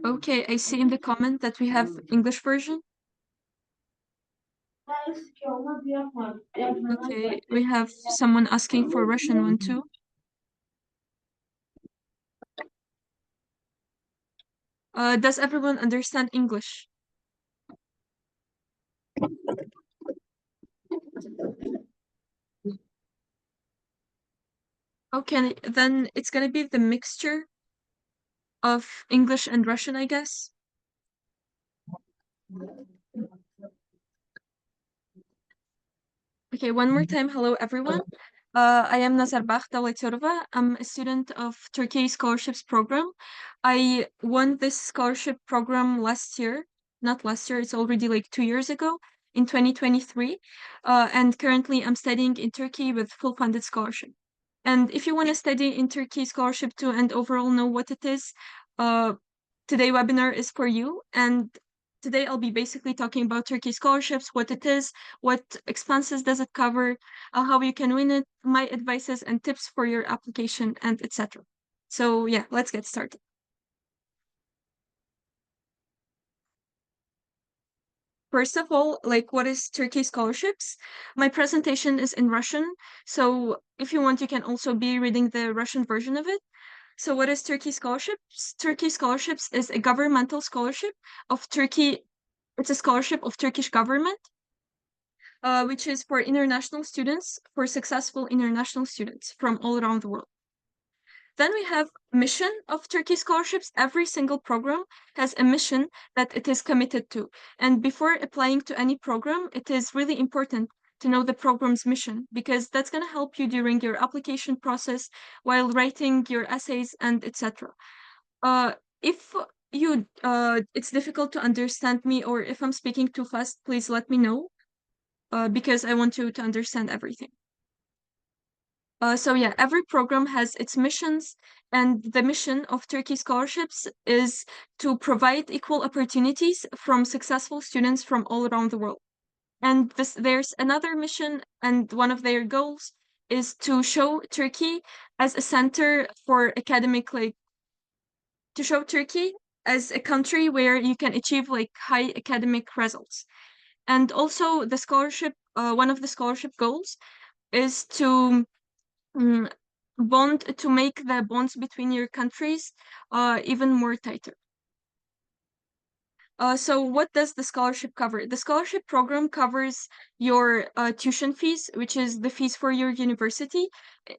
Okay, I see in the comment that we have English version. Okay, we have someone asking for Russian one too. Does everyone understand English? Okay, then it's gonna be the mixture of English and Russian, I guess. Okay, one more time. Hello, everyone. I am Nazarbakh Dawlatyorova. I'm a student of Turkey Scholarships Program. I won this scholarship program last year. Not last year, it's already like 2 years ago in 2023. And currently I'm studying in Turkey with full funded scholarship. And if you want to study in Turkey scholarship too and overall know what it is, uh, today webinar is for you. And today I'll be basically talking about Turkey scholarships, what it is, what expenses does it cover, how you can win it, my advices and tips for your application, and etc. So yeah, let's get started. First of all, like what is Turkey scholarships? My presentation is in Russian, so if you want, you can also be reading the Russian version of it. So what is Turkey scholarships? Turkey scholarships is a governmental scholarship of Turkey. It's a scholarship of Turkish government, which is for international students, for successful international students from all around the world. Then we have mission of Turkey scholarships. Every single program has a mission that it is committed to. And before applying to any program, it is really important to know the program's mission because that's going to help you during your application process while writing your essays and etc. If you it's difficult to understand me or if I'm speaking too fast, please let me know because I want you to understand everything. So yeah, every program has its missions, and the mission of Turkey scholarships is to provide equal opportunities from successful students from all around the world. And there's another mission, and one of their goals is to show Turkey as a center for academic, like to show Turkey as a country where you can achieve like high academic results. And also the scholarship, one of the scholarship goals is to mm, bond to make the bonds between your countries even more tighter. So what does the scholarship cover? The scholarship program covers your tuition fees, which is the fees for your university.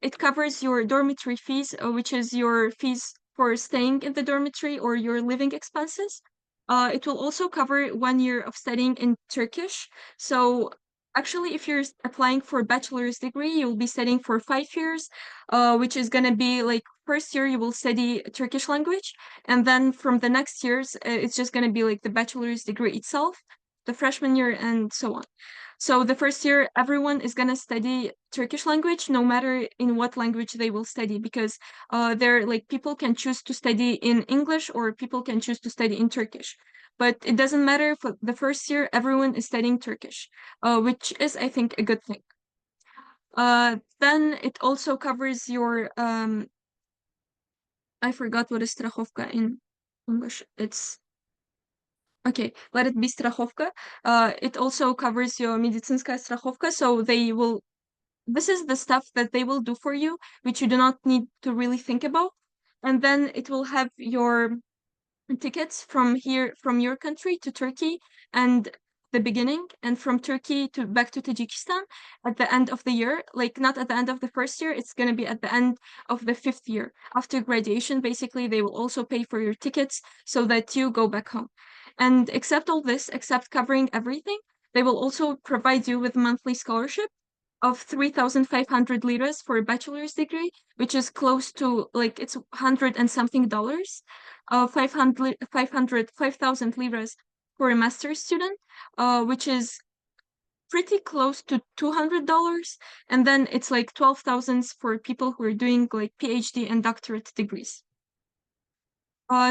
It covers your dormitory fees, which is your fees for staying in the dormitory or your living expenses. It will also cover 1 year of studying in Turkish. So actually, if you're applying for a bachelor's degree, you'll be studying for 5 years, which is going to be like first year you will study Turkish language, and then from the next years, it's just going to be like the bachelor's degree itself, the freshman year, and so on. So the first year, everyone is going to study Turkish language, no matter in what language they will study, because they're like people can choose to study in English or people can choose to study in Turkish. But it doesn't matter for the first year, everyone is studying Turkish, which is, I think, a good thing. Then it also covers your I forgot what is страховка in English. It's okay, let it be страховка. It also covers your медицинская страховка, so they will this is the stuff that they will do for you, which you do not need to really think about. And then it will have your tickets from here, from your country to Turkey and the beginning, and from Turkey to back to Tajikistan at the end of the year. Like not at the end of the first year, it's gonna be at the end of the 5th year. After graduation, basically, they will also pay for your tickets so that you go back home. And except all this, except covering everything, they will also provide you with monthly scholarship of 3,500 liras for a bachelor's degree, which is close to like it's 100 and something dollars. 5,000 liras for a master's student, which is pretty close to $200. And then it's like 12,000 for people who are doing like PhD and doctorate degrees.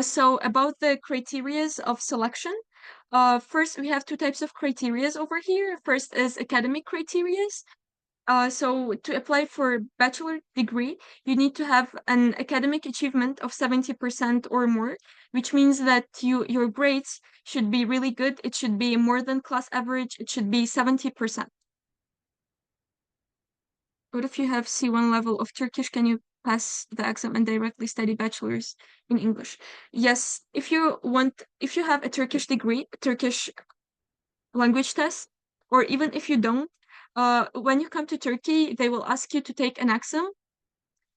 So about the criterias of selection, first we have two types of criterias over here. First is academic criterias. So to apply for bachelor degree, you need to have an academic achievement of 70% or more, which means that your grades should be really good. It should be more than class average. It should be 70%. What if you have C1 level of Turkish? Can you pass the exam and directly study bachelor's in English? Yes, if you have a Turkish degree, a Turkish language test, or even if you don't, when you come to Turkey, they will ask you to take an exam.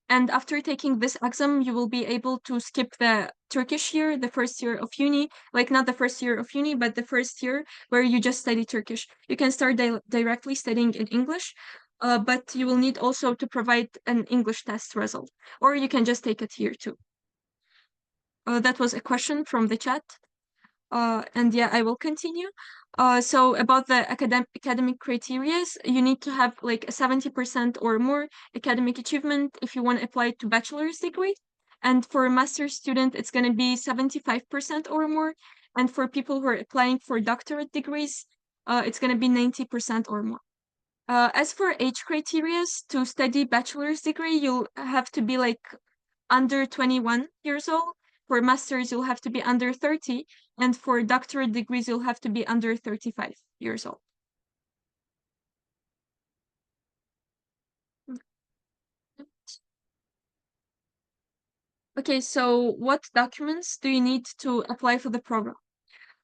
And after taking this exam, you will be able to skip the Turkish year, the first year of uni, like not the first year of uni, but the first year where you just study Turkish. You can start directly studying in English, but you will need also to provide an English test result, or you can just take it here too. That was a question from the chat. And yeah, I will continue. So about the academic criteria, you need to have like a 70% or more academic achievement if you want to apply to bachelor's degree. And for a master's student, it's going to be 75% or more. And for people who are applying for doctorate degrees, it's going to be 90% or more. As for age criteria, to study bachelor's degree, you'll have to be like under 21 years old. For masters, you'll have to be under 30. And for doctorate degrees, you'll have to be under 35 years old. Okay, so what documents do you need to apply for the program?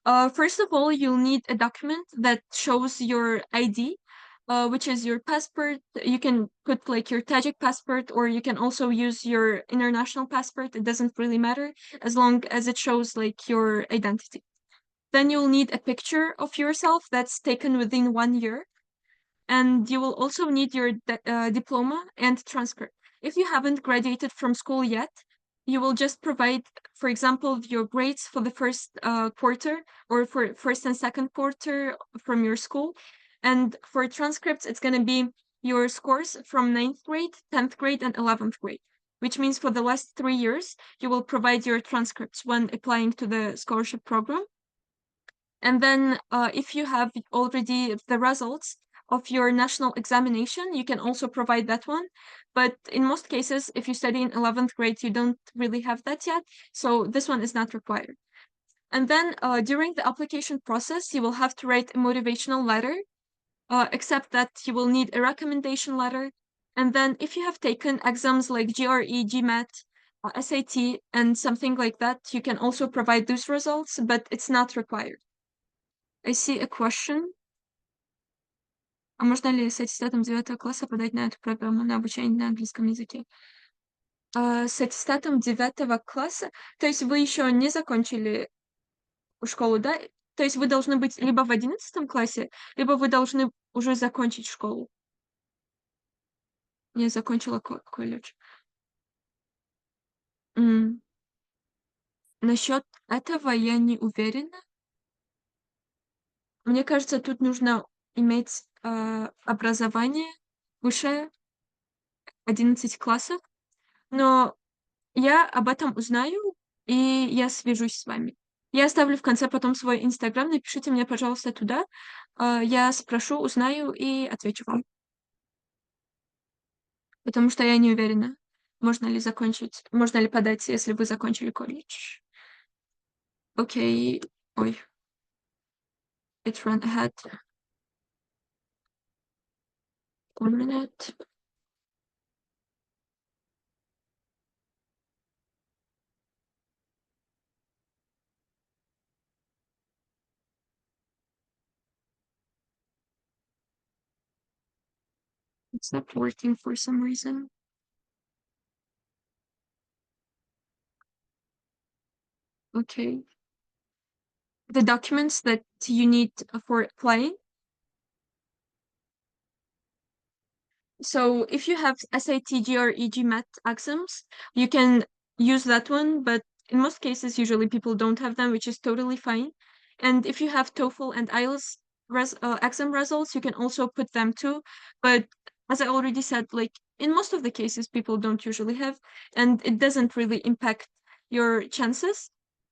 First of all, you'll need a document that shows your ID, which is your passport. You can put like your Tajik passport, or you can also use your international passport. It doesn't really matter as long as it shows like your identity. Then you'll need a picture of yourself that's taken within 1 year. And you will also need your diploma and transcript. If you haven't graduated from school yet, you will just provide, for example, your grades for the first quarter or for first and second quarter from your school. And for transcripts, it's going to be your scores from 9th grade, 10th grade, and 11th grade, which means for the last 3 years, you will provide your transcripts when applying to the scholarship program. And then if you have already the results of your national examination, you can also provide that one. But in most cases, if you study in 11th grade, you don't really have that yet. So this one is not required. And then during the application process, you will have to write a motivational letter, except that you will need a recommendation letter. And then if you have taken exams like GRE, GMAT, SAT, and something like that, you can also provide those results, but it's not required. I see a question. А можно ли с аттестатом 9 класса подать на эту программу на обучение на английском языке? С аттестатом 9 класса? То есть вы еще не закончили школу, да? То есть вы должны быть либо в 11 классе, либо вы должны уже закончить школу. Я закончила колледж. Насчет этого я не уверена. Мне кажется, тут нужно иметь образование выше 11 классов, но я об этом узнаю, и я свяжусь с вами. Я оставлю в конце потом свой Инстаграм, напишите мне, пожалуйста, туда. Я спрошу, узнаю и отвечу вам. Потому что я не уверена, можно ли подать, если вы закончили колледж. Окей. Ой. It ran ahead. 1 minute. It's not working for some reason. Okay. The documents that you need for applying. So if you have SAT, GRE, GMAT exams, you can use that one, but in most cases, usually people don't have them, which is totally fine. And if you have TOEFL and IELTS exam results, you can also put them too. But as I already said, like in most of the cases, people don't usually have, and it doesn't really impact your chances.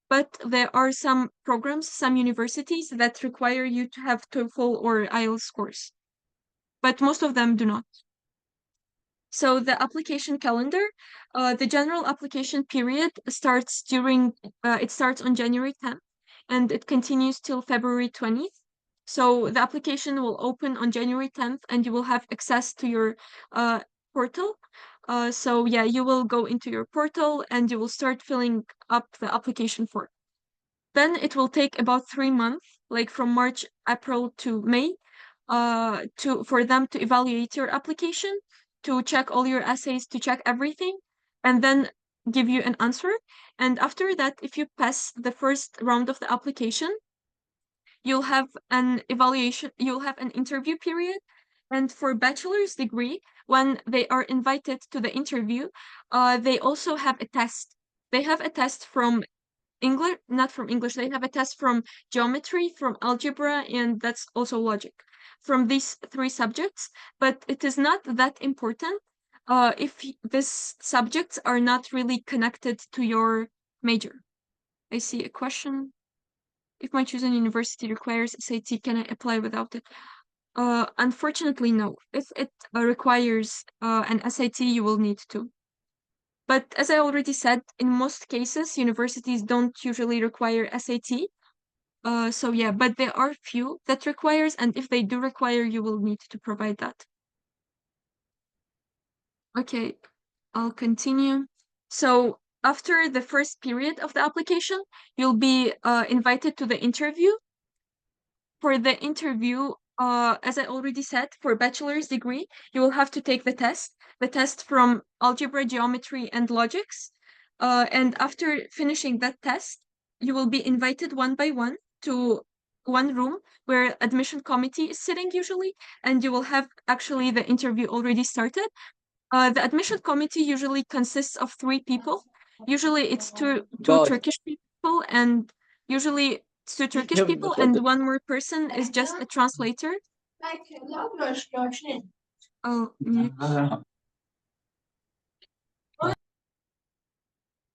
But there are some programs, some universities that require you to have TOEFL or IELTS scores, but most of them do not. So the application calendar, the general application period starts it starts on January 10th and it continues till February 20th. So the application will open on January 10th and you will have access to your uh, portal. So yeah, you will go into your portal and you will start filling up the application form. Then it will take about 3 months, like from March, April to May, for them to evaluate your application, to check all your essays, to check everything, and then give you an answer. And after that, if you pass the first round of the application, you'll have an interview period. And for bachelor's degree, when they are invited to the interview, they also have a test. They have a test from English, not from English. They have a test from geometry, from algebra, and that's also logic. From these three subjects, but it is not that important if these subjects are not really connected to your major. I see a question. If my chosen university requires SAT, can I apply without it? Unfortunately, no. If it requires an SAT, you will need to. But as I already said, in most cases, universities don't usually require SAT. So yeah, but there are few that requires, and if they do require, you will need to provide that. Okay, I'll continue. So after the first period of the application, you'll be invited to the interview. For the interview, as I already said, for bachelor's degree, you will have to take the test from algebra, geometry, and logics. And after finishing that test, you will be invited one by one to one room where admission committee is sitting usually, and you will have actually the interview already started. The admission committee usually consists of three people. Usually it's two God. Turkish people and usually it's two Turkish people and one more person is just a translator. Oh, mute.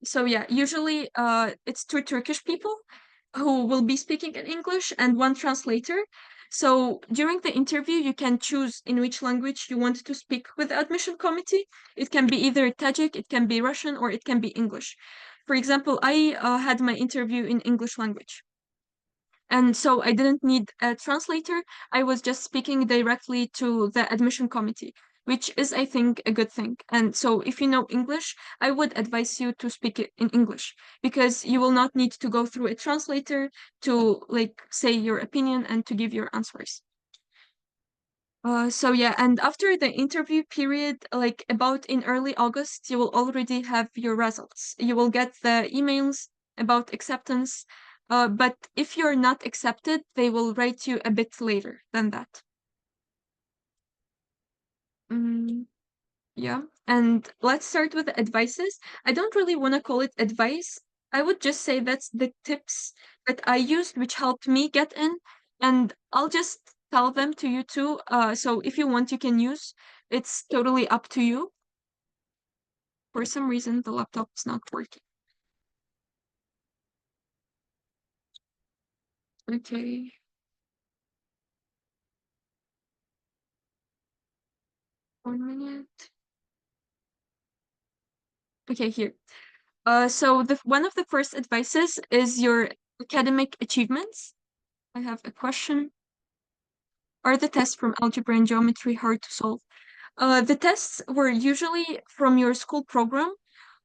So yeah, usually it's two Turkish people who will be speaking in English and one translator. So during the interview, you can choose in which language you want to speak with the admission committee. It can be either Tajik, it can be Russian, or it can be English. For example, I had my interview in English language. And so I didn't need a translator. I was just speaking directly to the admission committee, which is, I think, a good thing. And so if you know English, I would advise you to speak it in English because you will not need to go through a translator to like say your opinion and to give your answers. So yeah, and after the interview period, like about in early August, you will already have your results. You will get the emails about acceptance. But if you're not accepted, they will write you a bit later than that. Mm, yeah, and let's start with the advices. I don't really want to call it advice. I would just say that's the tips that I used, which helped me get in, and I'll just tell them to you too. So if you want, you can use. It's totally up to you. For some reason, the laptop's not working. Okay, 1 minute. Okay, here. So the one of the first advices is your academic achievements. I have a question. Are the tests from algebra and geometry hard to solve? The tests were usually from your school program.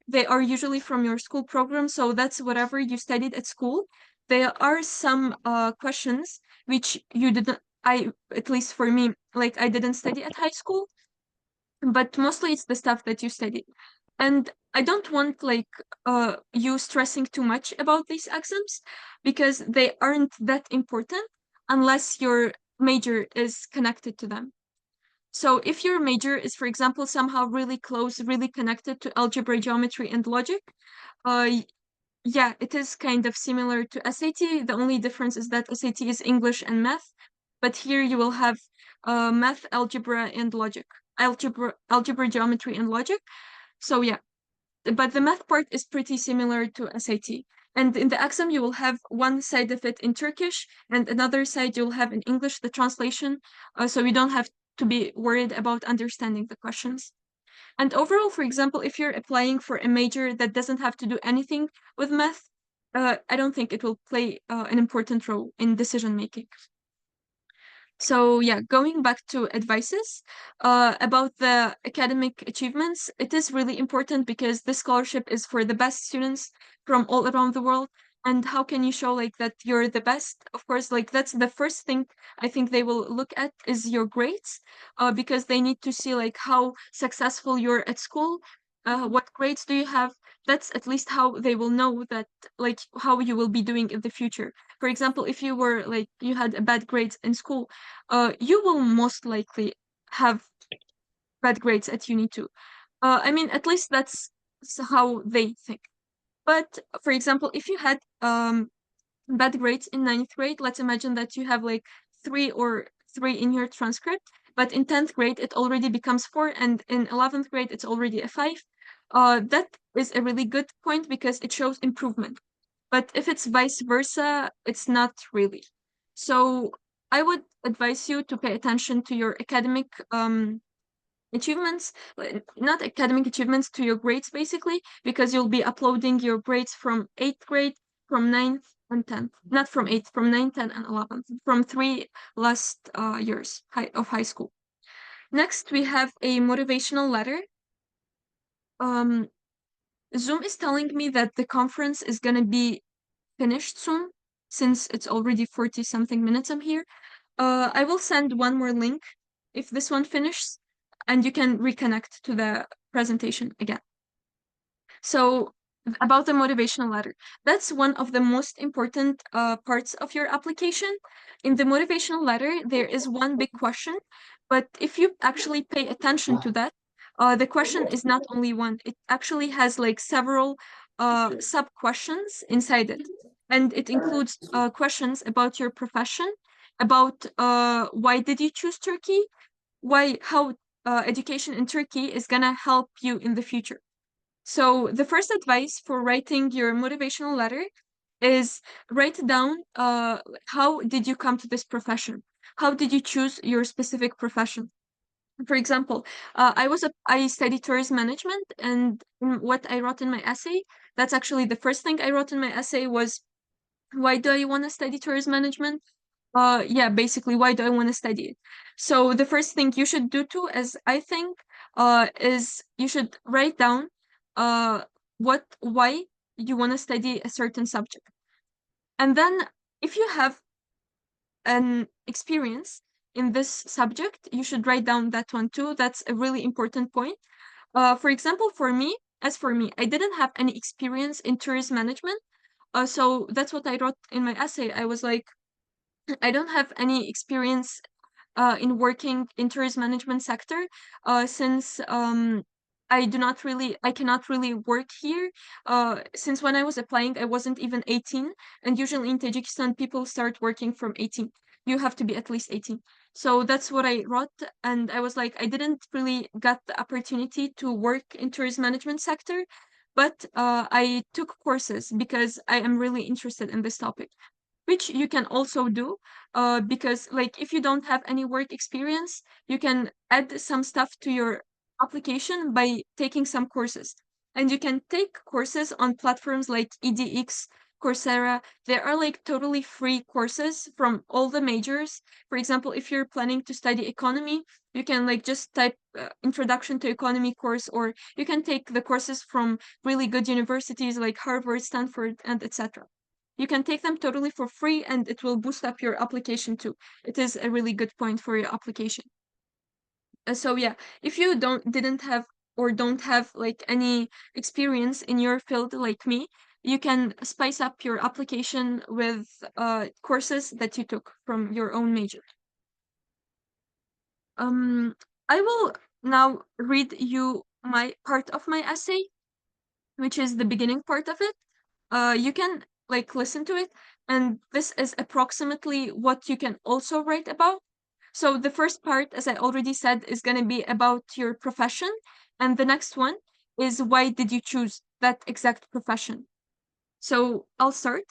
They are usually from your school program, so that's whatever you studied at school. There are some questions which you didn't, at least for me, like I didn't study at high school, but mostly it's the stuff that you studied. And I don't want like you stressing too much about these exams because they aren't that important unless your major is connected to them. So if your major is, for example, somehow really close, really connected to algebra, geometry, and logic, uh, yeah, it is kind of similar to SAT. The only difference is that SAT is English and math, but here you will have math, algebra, and logic. Algebra, geometry, and logic. So yeah, but the math part is pretty similar to SAT. And in the exam, you will have one side of it in Turkish and another side you'll have in English, the translation. So you don't have to be worried about understanding the questions. And overall, for example, if you're applying for a major that doesn't have to do anything with math, I don't think it will play an important role in decision making. So yeah, going back to advices about the academic achievements, it is really important because this scholarship is for the best students from all around the world. And how can you show like that you're the best? Of course, like that's the first thing I think they will look at is your grades, because they need to see like how successful you're at school, what grades do you have. That's at least how they will know that like how you will be doing in the future. For example, if you were like you had a bad grades in school, you will most likely have bad grades at uni too. I mean, at least that's how they think. But for example, if you had bad grades in ninth grade, let's imagine that you have like three in your transcript, but in 10th grade it already becomes four, and in 11th grade it's already a five. That is a really good point because it shows improvement. But if it's vice versa, it's not really. So I would advise you to pay attention to your academic achievements, not academic achievements, to your grades basically, because you'll be uploading your grades from 8th grade, from 9th and 10th, not from 8th, from 9th, 10th, and 11th, from three last years of high school. Next, we have a motivational letter. Um, Zoom is telling me that the conference is going to be finished soon, since it's already 40 something minutes I'm here. I will send one more link if this one finishes, and you can reconnect to the presentation again. So about the motivational letter, that's one of the most important parts of your application. In the motivational letter, there is one big question, but if you actually pay attention to that, the question is not only one, it actually has like several sub questions inside it. And it includes questions about your profession, about why did you choose Turkey, how education in Turkey is gonna help you in the future. So the first advice for writing your motivational letter is write down how did you come to this profession? How did you choose your specific profession? For example, I studied tourism management, and what I wrote in my essay, that's actually the first thing I wrote in my essay was, why do I want to study tourism management? Yeah, basically, why do I want to study it? So the first thing you should do too, as I think, is you should write down uh why you want to study a certain subject. And then if you have an experience in this subject, you should write down that one too. That's a really important point. For example, for me, I didn't have any experience in tourism management. So that's what I wrote in my essay. I was like, I don't have any experience in working in tourism management sector, since I cannot really work here. Since when I was applying, I wasn't even 18, and usually in Tajikistan, people start working from 18. You have to be at least 18. So that's what I wrote, and I was like, I didn't really get the opportunity to work in tourism management sector, but I took courses because I am really interested in this topic, which you can also do, because like if you don't have any work experience, you can add some stuff to your application by taking some courses. And you can take courses on platforms like edX, Coursera. There are like totally free courses from all the majors. For example, if you're planning to study economy, you can like just type introduction to economy course, or you can take the courses from really good universities like Harvard, Stanford, and etc. You can take them totally for free, and it will boost up your application too. It is a really good point for your application. So yeah, if you didn't have or don't have like any experience in your field like me, you can spice up your application with courses that you took from your own major. Um, I will now read you my part of my essay, which is the beginning part of it. You can like listen to it, and this is approximately what you can also write about. So the first part, as I already said, is going to be about your profession, and the next one is why did you choose that exact profession. So I'll start.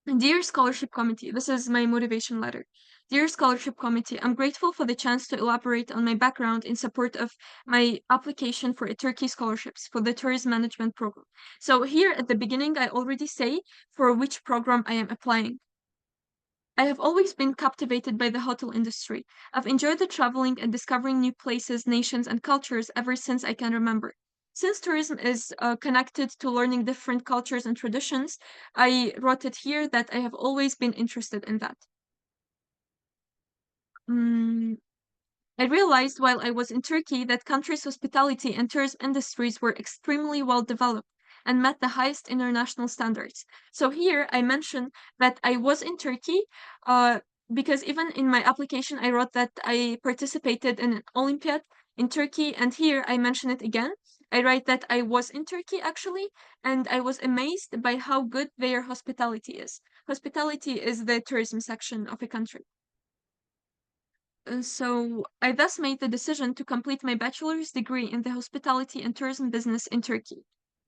Dear Scholarship Committee, this is my motivation letter. Dear Scholarship Committee, I'm grateful for the chance to elaborate on my background in support of my application for a Turkey scholarships for the tourism management program. So here at the beginning, I already say for which program I am applying. I have always been captivated by the hotel industry. I've enjoyed the traveling and discovering new places, nations, and cultures ever since I can remember. Since tourism is connected to learning different cultures and traditions, I wrote it here that I have always been interested in that. Mm, I realized while I was in Turkey that country's hospitality and tourism industries were extremely well developed and met the highest international standards. So here I mentioned that I was in Turkey, uh, because even in my application I wrote that I participated in an Olympiad in Turkey, and here I mention it again. I write that I was in Turkey actually, and I was amazed by how good their hospitality is. Hospitality is the tourism section of a country. So I thus made the decision to complete my bachelor's degree in the hospitality and tourism business in Turkey.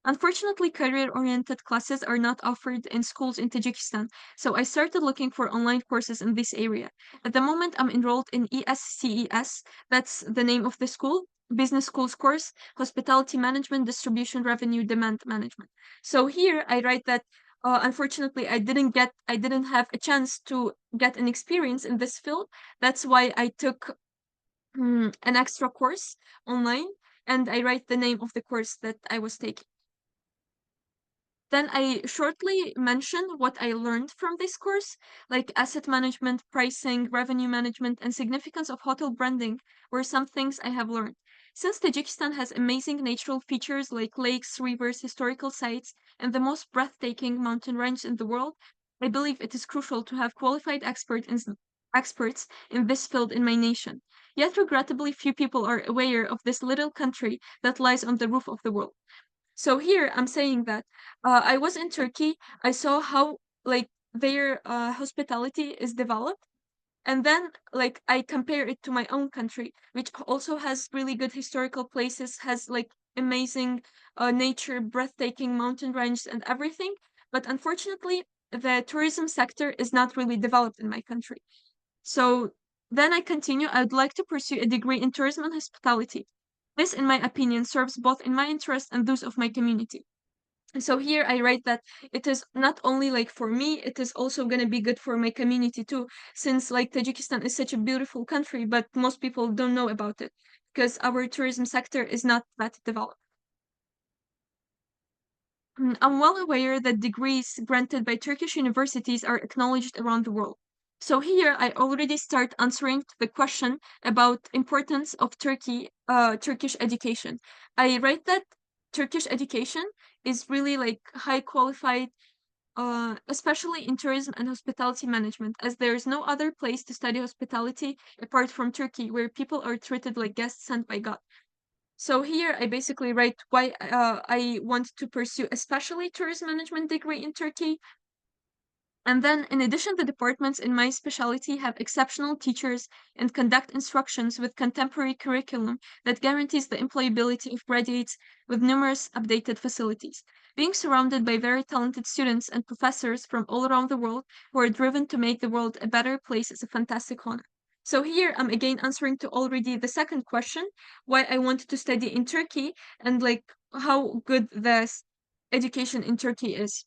Unfortunately, career-oriented classes are not offered in schools in Tajikistan, so I started looking for online courses in this area. At the moment, I'm enrolled in ESCES, that's the name of the school, business schools course, hospitality management, distribution revenue, demand management. So here I write that unfortunately I didn't have a chance to get an experience in this field. That's why I took an extra course online, and I write the name of the course that I was taking. Then I shortly mention what I learned from this course, like asset management, pricing, revenue management, and significance of hotel branding were some things I have learned. Since Tajikistan has amazing natural features like lakes, rivers, historical sites, and the most breathtaking mountain range in the world, I believe it is crucial to have qualified experts in this field in my nation. Yet regrettably few people are aware of this little country that lies on the roof of the world. So here I'm saying that I was in Turkey. I saw how like their hospitality is developed, and then like I compare it to my own country, which also has really good historical places, has like amazing nature, breathtaking mountain ranges, and everything. But unfortunately, the tourism sector is not really developed in my country. So then I continue. I would like to pursue a degree in tourism and hospitality. This, in my opinion, serves both in my interest and those of my community. So here I write that it is not only like for me, it is also going to be good for my community too, since like Tajikistan is such a beautiful country, but most people don't know about it because our tourism sector is not that developed. I'm well aware that degrees granted by Turkish universities are acknowledged around the world. So here I already start answering to the question about importance of Turkish education. I write that Turkish education is really like high qualified, especially in tourism and hospitality management, as there is no other place to study hospitality apart from Turkey, where people are treated like guests sent by God. So here I basically write why I want to pursue especially tourism management degree in Turkey. And then in addition, the departments in my specialty have exceptional teachers and conduct instructions with contemporary curriculum that guarantees the employability of graduates with numerous updated facilities. Being surrounded by very talented students and professors from all around the world who are driven to make the world a better place is a fantastic honor. So here I'm again answering to already the second question, why I wanted to study in Turkey and like how good the education in Turkey is.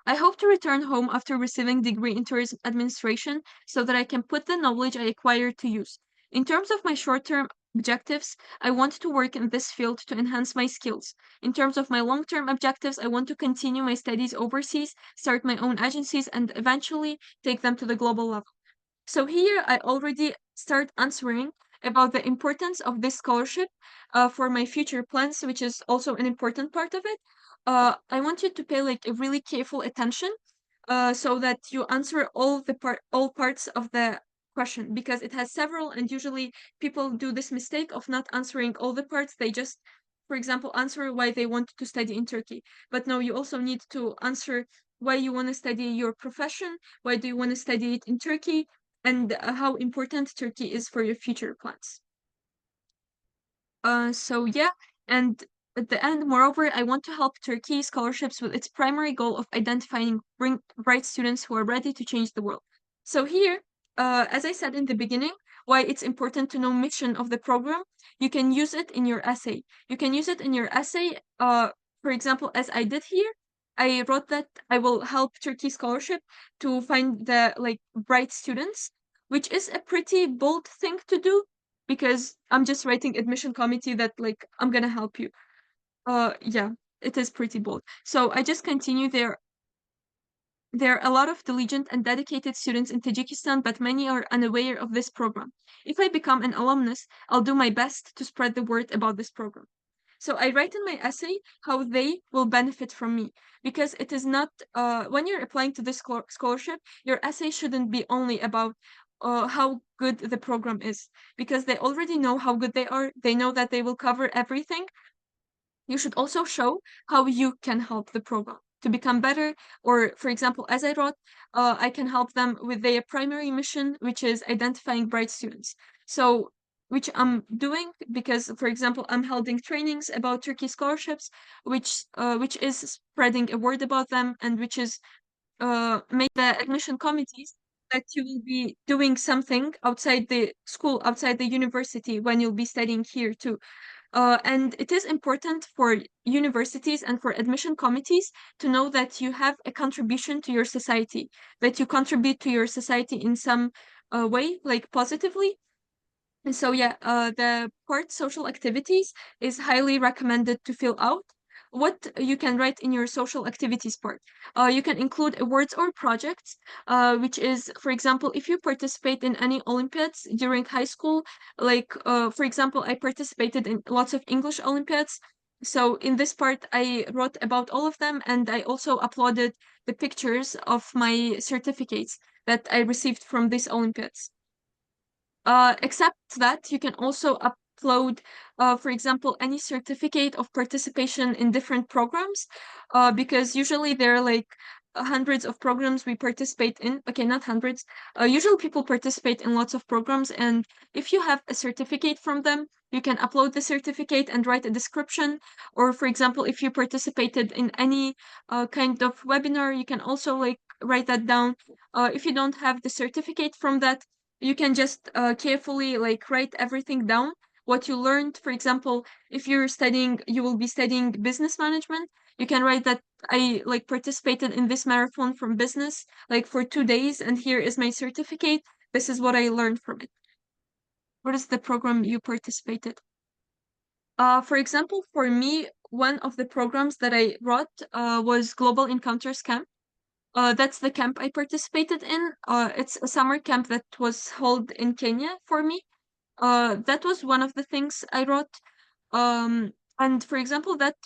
I hope to return home after receiving degree in tourism administration so that I can put the knowledge I acquired to use. In terms of my short-term objectives, I want to work in this field to enhance my skills. In terms of my long-term objectives, I want to continue my studies overseas, start my own agencies, and eventually take them to the global level. So here I already start answering about the importance of this scholarship for my future plans, which is also an important part of it. I want you to pay like a really careful attention so that you answer all parts of the question because it has several, and usually people do this mistake of not answering all the parts. They just, for example, answer why they want to study in Turkey. But no, you also need to answer why you want to study your profession, why do you want to study it in Turkey, and how important Turkey is for your future plans. So yeah, and at the end, moreover, I want to help Turkey scholarships with its primary goal of identifying bright students who are ready to change the world. So here, as I said in the beginning, why it's important to know mission of the program. You can use it in your essay. You can use it in your essay. For example, as I did here, I wrote that I will help Turkey scholarship to find the like bright students, which is a pretty bold thing to do because I'm just writing admission committee that like I'm gonna help you. Yeah, it is pretty bold. So I just continue there. There are a lot of diligent and dedicated students in Tajikistan, but many are unaware of this program. If I become an alumnus, I'll do my best to spread the word about this program. So I write in my essay how they will benefit from me because it is not, when you're applying to this scholarship, your essay shouldn't be only about how good the program is because they already know how good they are. They know that they will cover everything. You should also show how you can help the program to become better. Or, for example, as I wrote, I can help them with their primary mission, which is identifying bright students. So, which I'm doing because, for example, I'm holding trainings about Turkey scholarships, which is spreading a word about them and which is make the admission committees that you will be doing something outside the school, outside the university when you'll be studying here too. And it is important for universities and for admission committees to know that you have a contribution to your society, that you contribute to your society in some way, like positively. And so, yeah, the part social activities is highly recommended to fill out. What you can write in your social activities part. You can include awards or projects, which is, for example, if you participate in any Olympiads during high school, like, for example, I participated in lots of English Olympiads. So in this part, I wrote about all of them, and I also uploaded the pictures of my certificates that I received from these Olympiads. Except that you can also upload, for example, any certificate of participation in different programs, because usually there are like hundreds of programs we participate in. Okay, not hundreds. Usually people participate in lots of programs, and if you have a certificate from them, you can upload the certificate and write a description. Or, for example, if you participated in any kind of webinar, you can also like write that down. If you don't have the certificate from that, you can just carefully like write everything down what you learned. For example, if you're studying, you will be studying business management, you can write that I like participated in this marathon from business like for 2 days, and here is my certificate. This is what I learned from it. What is the program you participated? For example, for me, one of the programs that I wrote was Global Encounters Camp. That's the camp I participated in. It's a summer camp that was held in Kenya for me. That was one of the things I wrote. And for example, that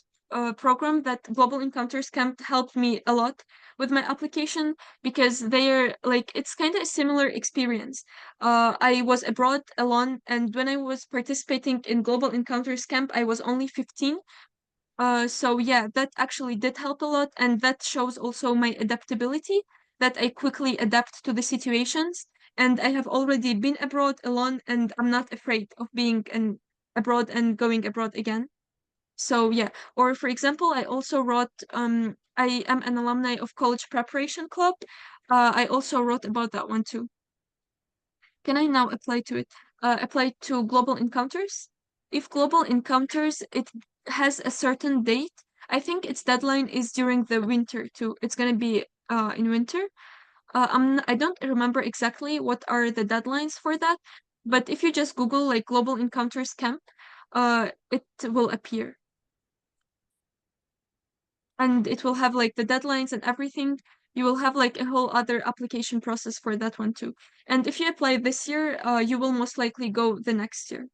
program, that Global Encounters Camp, helped me a lot with my application because they're like, it's kind of a similar experience. I was abroad alone, and when I was participating in Global Encounters Camp, I was only 15. So yeah, that actually did help a lot, and that shows also my adaptability, that I quickly adapt to the situations. And I have already been abroad alone, and I'm not afraid of being abroad and going abroad again. So yeah, or for example, I also wrote, I am an alumni of College Preparation Club. I also wrote about that one too. Can I now apply to it? Apply to Global Encounters? If Global Encounters, it has a certain date. I think its deadline is during the winter too. It's gonna be in winter. I don't remember exactly what are the deadlines for that, but if you just Google like Global Encounters Camp, it will appear. And it will have like the deadlines and everything. You will have like a whole other application process for that one too. And if you apply this year, you will most likely go the next year.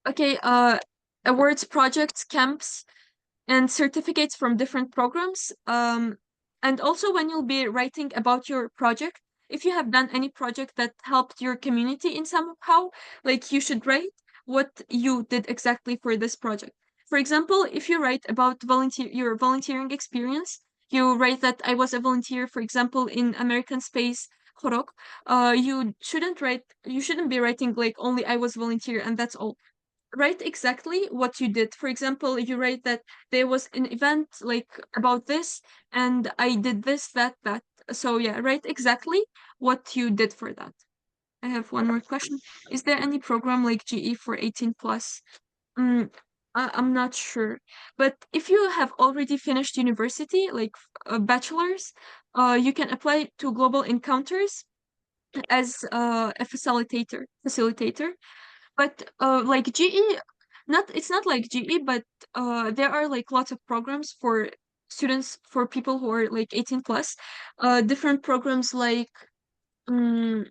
Okay, awards, projects, camps, and certificates from different programs. And also when you'll be writing about your project, if you have done any project that helped your community in somehow, like you should write what you did exactly for this project. For example, if you write about your volunteering experience, you write that I was a volunteer, for example, in American Space Horok. You shouldn't be writing like only I was volunteer and that's all. Write exactly what you did. For example, you write that there was an event like about this, and I did this, that, that. So yeah, write exactly what you did for that. I have one more question. Is there any program like GE for 18 plus? Mm, I'm not sure. But if you have already finished university, like a bachelor's, you can apply to Global Encounters as a facilitator. But like GE, not it's not like GE, but there are like lots of programs for students, for people who are like 18 plus. Different programs like um,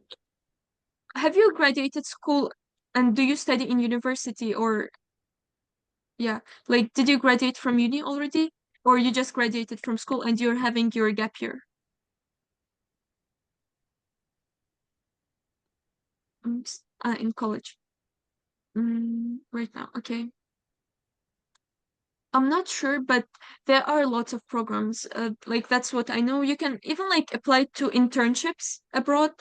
have you graduated school and do you study in university, or yeah, like did you graduate from uni already, or you just graduated from school and you're having your gap year? In college. Right now. Okay. I'm not sure, but there are lots of programs. Like that's what I know. You can even like apply to internships abroad.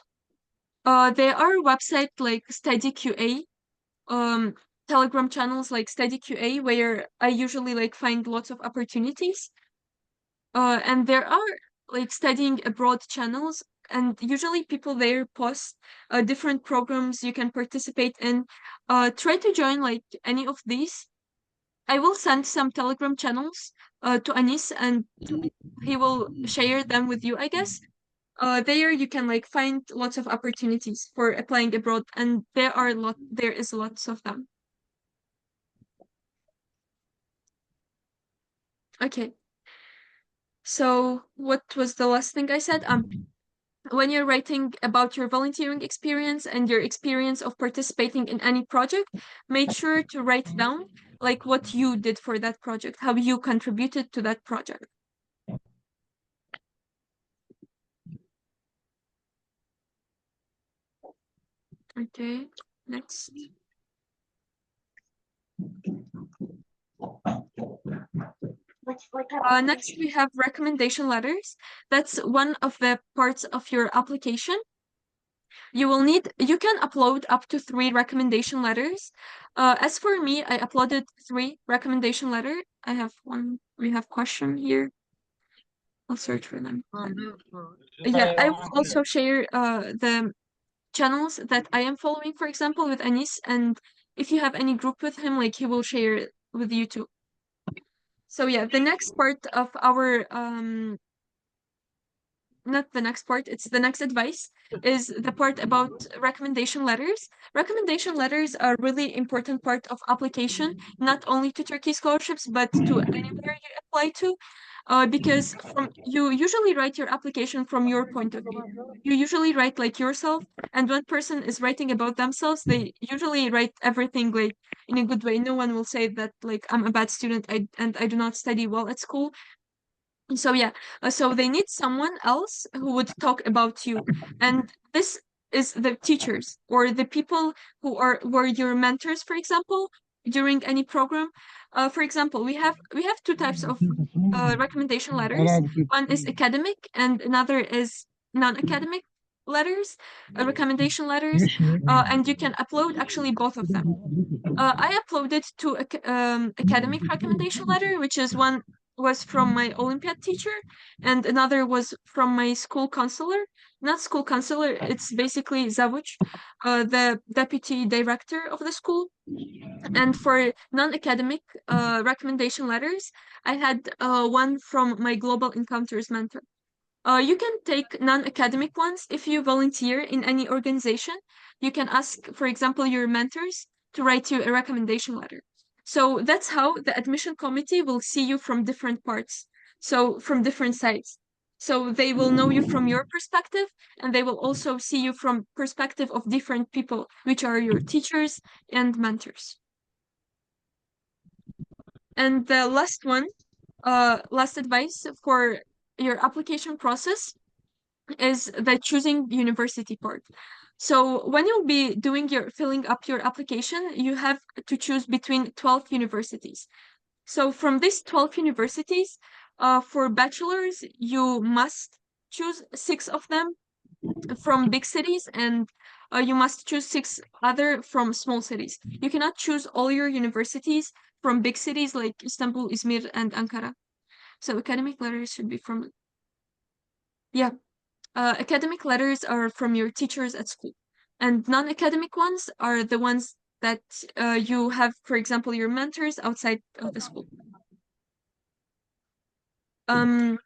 There are website like Study QA, Telegram channels like Study QA, where I usually like find lots of opportunities. And there are like studying abroad channels, and usually people there post different programs you can participate in. Try to join like any of these. I will send some Telegram channels to Anis, and he will share them with you, I guess. There you can like find lots of opportunities for applying abroad, and there is lots of them. Okay. So what was the last thing I said? When you're writing about your volunteering experience and your experience of participating in any project, make sure to write down like what you did for that project, how you contributed to that project. Okay, next. Next, we have recommendation letters. That's one of the parts of your application. You can upload up to 3 recommendation letters. As for me, I uploaded 3 recommendation letter. We have question here. I'll search for them. Yeah, I will also share the channels that I am following, for example, with Anis, and if you have any group with him, like he will share it with you too. So yeah, the next part of our not the next part, it's the next advice, is the part about recommendation letters. Recommendation letters are really important part of application, not only to Turkey scholarships, but to anywhere you apply to. Because you usually write your application from your point of view. You usually write like yourself, and when person is writing about themselves, they usually write everything like in a good way. No one will say that like I'm a bad student and I do not study well at school. So yeah, so they need someone else who would talk about you, and this is the teachers or the people were your mentors, for example, during any program. For example, we have 2 types of recommendation letters. One is academic, and another is non-academic letters, recommendation letters, and you can upload actually both of them. I uploaded to academic recommendation letter, which is one was from my Olympiad teacher, and another was from my school counselor. Not school counselor, it's basically Zavuch, the deputy director of the school. And for non-academic recommendation letters, I had one from my Global Encounters mentor. You can take non-academic ones if you volunteer in any organization. You can ask, for example, your mentors to write you a recommendation letter. So that's how the admission committee will see you from different parts. So from different sides. So they will know you from your perspective, and they will also see you from perspective of different people, which are your teachers and mentors. And the last one, last advice for your application process is the choosing university part. So when you'll be doing your filling up your application, you have to choose between 12 universities. So from these 12 universities, for bachelors, you must choose 6 of them from big cities, and you must choose 6 other from small cities. You cannot choose all your universities from big cities like Istanbul, Izmir, and Ankara. So academic letters should be from, yeah. Academic letters are from your teachers at school, and non-academic ones are the ones that you have, for example, your mentors outside of the school. Um,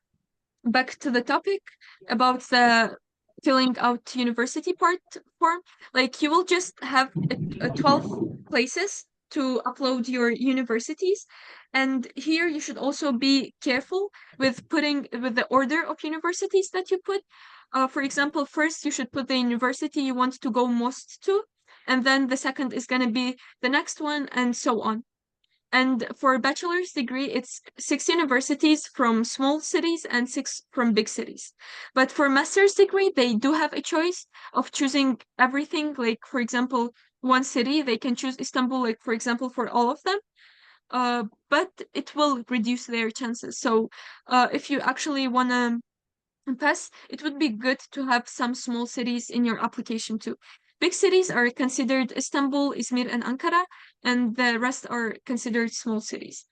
Back to the topic about the filling out university part form. Like you will just have 12 places to upload your universities, and here you should also be careful with putting with the order of universities that you put. For example, first you should put the university you want to go most to, and then the second is going to be the next one, and so on. And for bachelor's degree, it's 6 universities from small cities and 6 from big cities. But for master's degree, they do have a choice of choosing everything. Like, for example, one city, they can choose Istanbul, like, for example, for all of them. But it will reduce their chances. So, if you actually want to pass, it would be good to have some small cities in your application too. Big cities are considered Istanbul, Izmir, and Ankara, and the rest are considered small cities.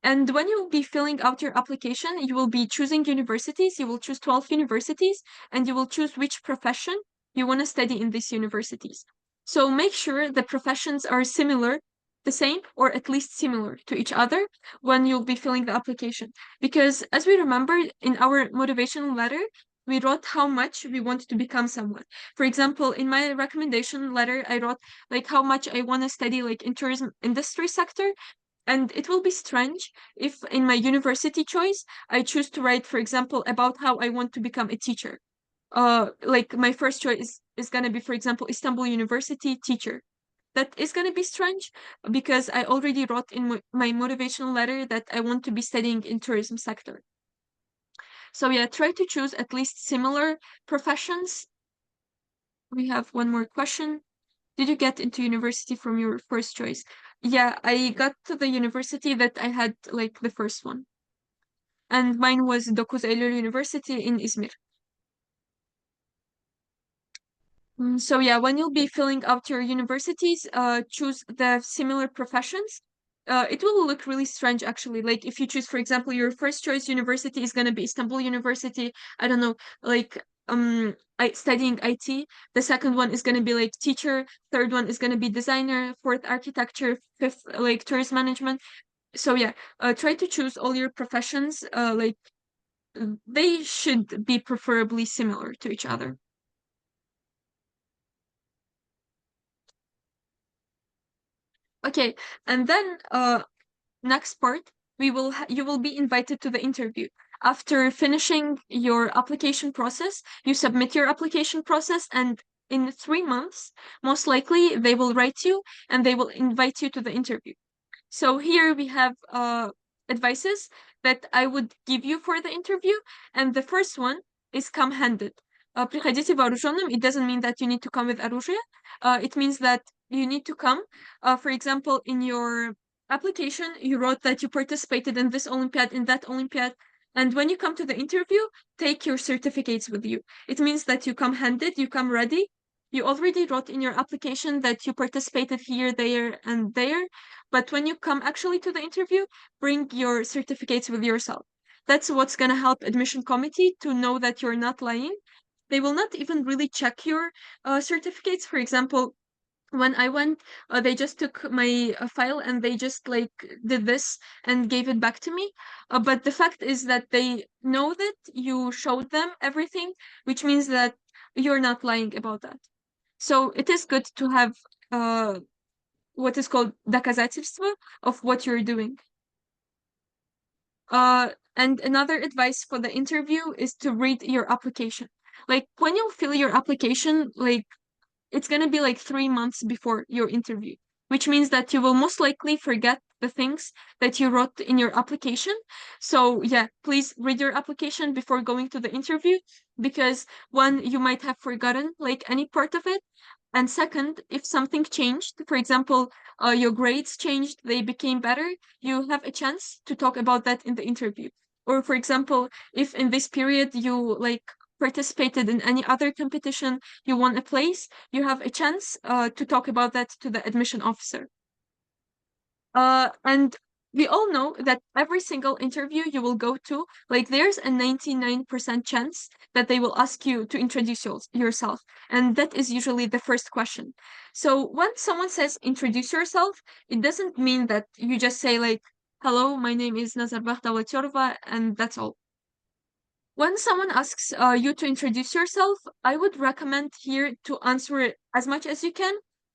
And when you will be filling out your application, you will be choosing universities. You will choose 12 universities, and you will choose which profession you want to study in these universities. So make sure the professions are similar, the same, or at least similar to each other when you'll be filling the application. Because as we remember in our motivational letter, we wrote how much we want to become someone. For example, in my recommendation letter, I wrote like how much I want to study like in tourism industry sector. And it will be strange if in my university choice, I choose to write, for example, about how I want to become a teacher. Like my first choice is gonna be, for example, Istanbul University teacher. That is gonna be strange because I already wrote in my motivational letter that I want to be studying in tourism sector. So yeah, try to choose at least similar professions. We have one more question. Did you get into university from your first choice? Yeah, I got to the university that I had like the first one. And mine was Dokuz Eylül University in Izmir. So yeah, when you'll be filling out your universities, choose the similar professions. It will look really strange actually. Like if you choose, for example, your first choice university is gonna be Istanbul University. I don't know, like studying IT. The second one is gonna be like teacher. Third one is gonna be designer. Fourth architecture. Fifth like tourist management. So yeah, try to choose all your professions. Like they should be preferably similar to each other. Okay, and then next part, you will be invited to the interview. After finishing your application process, you submit your application process, and in 3 months, most likely they will write you and they will invite you to the interview. So here we have advices that I would give you for the interview, and the first one is come handed. Приходите вооруженным, it doesn't mean that you need to come with оружие. It means that you need to come. For example, in your application, you wrote that you participated in this Olympiad, in that Olympiad, and when you come to the interview, take your certificates with you. It means that you come handed, you come ready. You already wrote in your application that you participated here, there, and there, but when you come actually to the interview, bring your certificates with yourself. That's what's going to help admission committee to know that you're not lying. They will not even really check your certificates. For example, when I went, they just took my file and they just like did this and gave it back to me. But the fact is that they know that you showed them everything, which means that you're not lying about that. So it is good to have what is called доказательство of what you're doing. And another advice for the interview is to read your application. Like when you fill your application, like it's gonna be like 3 months before your interview, which means that you will most likely forget the things that you wrote in your application. So yeah, please read your application before going to the interview because one, you might have forgotten like any part of it. And second, if something changed, for example, your grades changed, they became better, you have a chance to talk about that in the interview. Or for example, if in this period you like participated in any other competition, you won a place, you have a chance to talk about that to the admission officer. And We all know that every single interview you will go to, like there's a 99% chance that they will ask you to introduce yourself. And that is usually the first question. So when someone says introduce yourself, it doesn't mean that you just say like, hello, my name is Nazarbakh Dawlatyorova, and that's all. When someone asks you to introduce yourself, I would recommend here to answer it as much as you can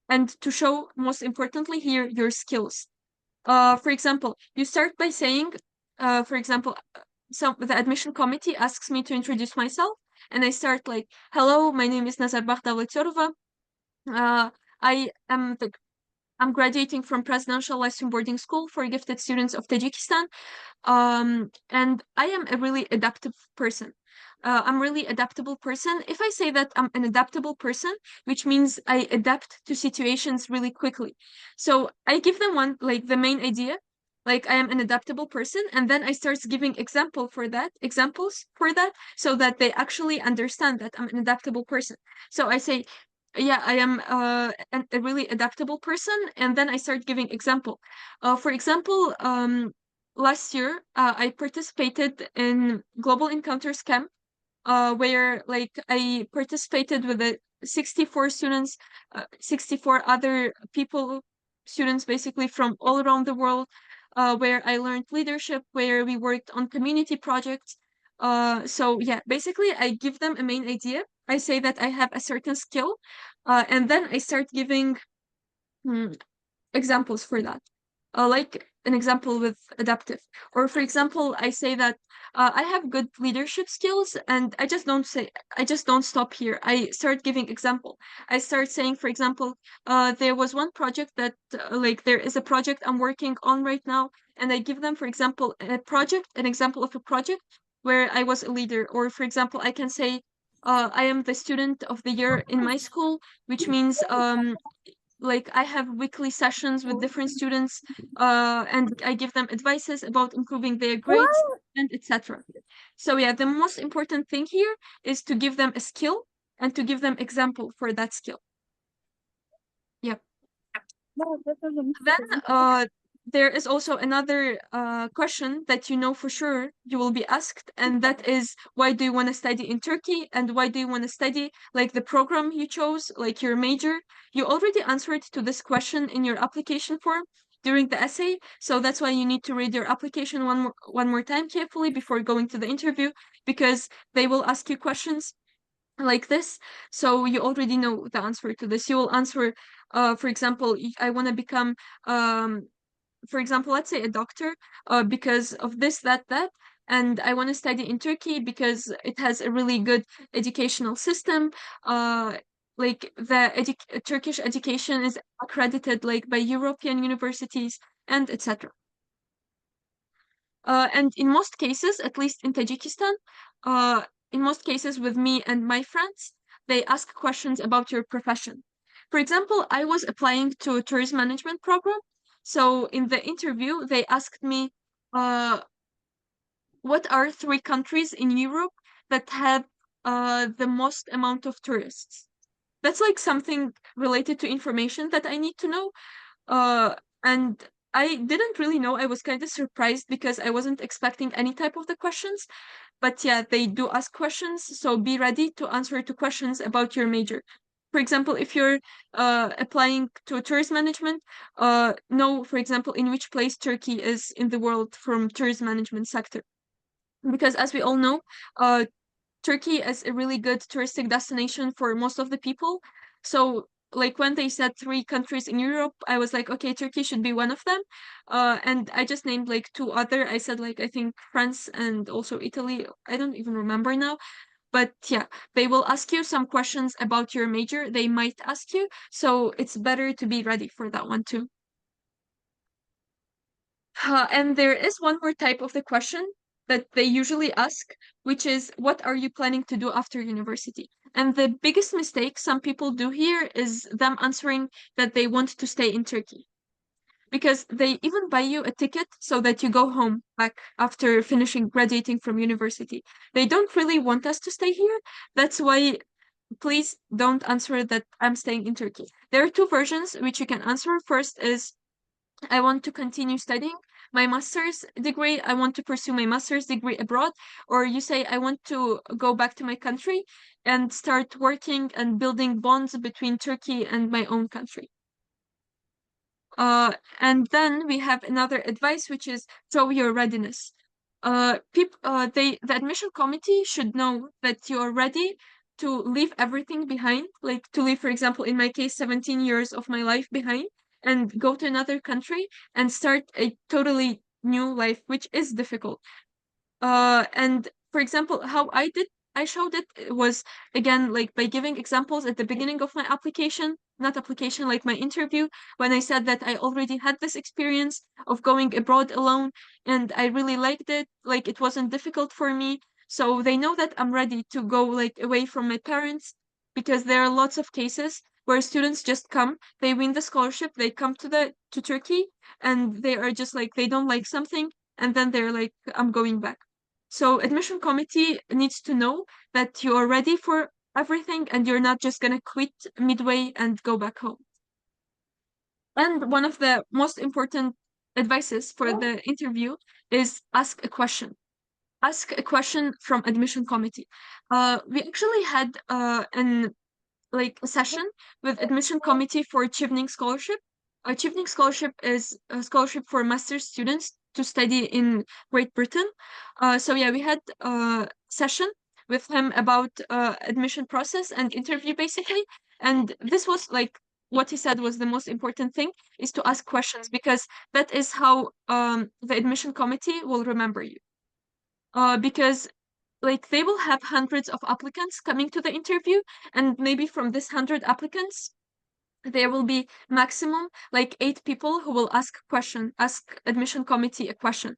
and to show, most importantly, here your skills. For example, you start by saying, for example, the admission committee asks me to introduce myself, and I start like, "Hello, my name is Nazarbakh Davletyorova. Uh, I am the I'm graduating from Presidential Lifestyle Boarding School for Gifted Students of Tajikistan. And I am a really adaptive person. I'm really adaptable person. If I say that I'm an adaptable person, which means I adapt to situations really quickly. So I give them like the main idea, like I am an adaptable person, and then I start giving examples for that, so that they actually understand that I'm an adaptable person. So I say, yeah, I am a really adaptable person, and then I start giving example. For example, last year, I participated in Global Encounters Camp, where like I participated with the 64 students, 64 other students basically from all around the world, where I learned leadership, where we worked on community projects. So yeah, basically I give them a main idea. I say that I have a certain skill, and then I start giving hmm, examples for that. Like an example with adaptive. Or for example, I say that I have good leadership skills, and I just don't stop here. I start giving example. I start saying, for example, there was one project that like there is a project I'm working on right now, and I give them, for example, an example of a project where I was a leader. Or for example, I can say I am the student of the year in my school, which means like I have weekly sessions with different students, and I give them advices about improving their grades and etc. So yeah, the most important thing here is to give them a skill and to give them example for that skill. Yep. Then there is also another question that you know for sure you will be asked, and that is, why do you want to study in Turkey, and why do you want to study like the program you chose, like your major? You already answered to this question in your application form during the essay, so that's why you need to read your application one more time carefully before going to the interview, because they will ask you questions like this. So you already know the answer to this. You will answer, for example, I want to become, um, for example, let's say a doctor, because of this, that, and I want to study in Turkey because it has a really good educational system. Like Turkish education is accredited like by European universities and etc. And in most cases, at least in Tajikistan, in most cases with me and my friends, they ask questions about your profession. For example, I was applying to a tourism management program. So in the interview, they asked me, what are three countries in Europe that have the most amount of tourists? That's like something related to information that I need to know. And I didn't really know. I was kind of surprised because I wasn't expecting any type of the questions. But yeah, they do ask questions, so be ready to answer to questions about your major. For example, if you're applying to tourism management, know, for example, in which place Turkey is in the world from tourism management sector. Because as we all know, Turkey is a really good touristic destination for most of the people. So, like when they said three countries in Europe, I was like, okay, Turkey should be one of them. And I just named like two other. I said like I think France and also Italy. I don't even remember now. But yeah, they will ask you some questions about your major. They might ask you, so it's better to be ready for that one too. And there is one more type of the question that they usually ask, which is, what are you planning to do after university? And the biggest mistake some people do here is them answering that they want to stay in Turkey. Because they even buy you a ticket so that you go home back after finishing graduating from university. They don't really want us to stay here. That's why please don't answer that I'm staying in Turkey. There are two versions which you can answer. First is I want to continue studying, my master's degree, I want to pursue my master's degree abroad, or you say I want to go back to my country and start working and building bonds between Turkey and my own country. And then we have another advice, which is show your readiness. The admission committee should know that you are ready to leave everything behind, like to leave, for example, in my case, 17 years of my life behind, and go to another country and start a totally new life, which is difficult. And for example, how I showed it was again like by giving examples at the beginning of my application, not application, like my interview, when I said that I already had this experience of going abroad alone and I really liked it. Like it wasn't difficult for me. So they know that I'm ready to go like away from my parents because there are lots of cases where students just come, they win the scholarship, they come to Turkey and they are just like they don't like something and then they're like, I'm going back. So admission committee needs to know that you are ready for everything and you're not just gonna quit midway and go back home. And one of the most important advices for the interview is ask a question. Ask a question from admission committee. We actually had an like a session with admission committee for Chevening Scholarship. A Chevening Scholarship is a scholarship for master's students to study in Great Britain. So yeah, we had a session with him about admission process and interview basically. And this was like what he said was the most important thing is to ask questions because that is how the admission committee will remember you. Because like they will have hundreds of applicants coming to the interview, and maybe from this 100 applicants, there will be maximum like 8 people who will ask admission committee a question.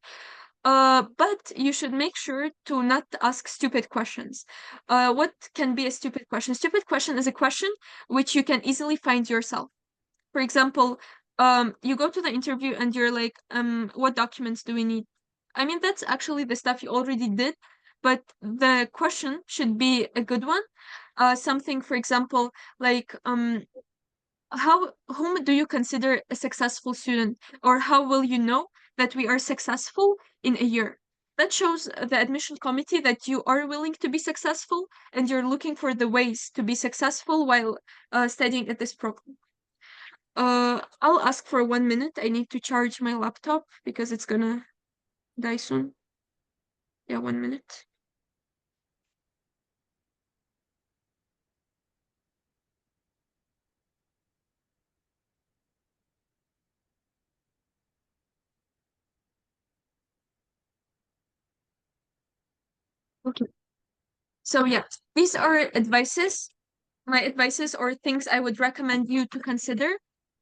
But you should make sure to not ask stupid questions. What can be a stupid question? Stupid question is a question which you can easily find yourself. For example, you go to the interview and you're like, what documents do we need? I mean, that's actually the stuff you already did, but the question should be a good one. Something, for example, like, whom do you consider a successful student? Or how will you know that we are successful in a year? That shows the admission committee that you are willing to be successful and you're looking for the ways to be successful while studying at this program. I'll ask for 1 minute. I need to charge my laptop because it's gonna die soon. Yeah, 1 minute. Okay. So yeah, these are advices, my advices or things I would recommend you to consider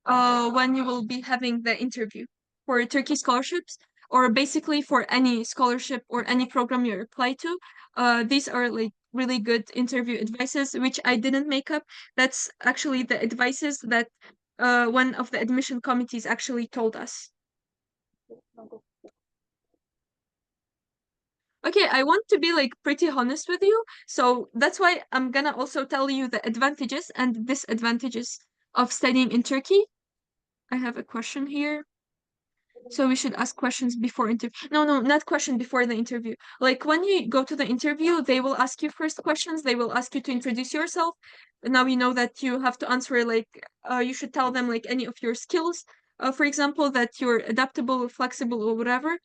when you will be having the interview for Turkey scholarships or basically for any scholarship or any program you apply to. These are like really good interview advices, which I didn't make up. That's actually the advices that one of the admission committees actually told us. Okay, I want to be like pretty honest with you. So that's why I'm gonna also tell you the advantages and disadvantages of studying in Turkey. I have a question here. So we should ask questions before interview. No, no, not question before the interview. Like when you go to the interview, they will ask you first questions. They will ask you to introduce yourself. Now you know that you have to answer like you should tell them like any of your skills. For example, that you're adaptable or flexible or whatever.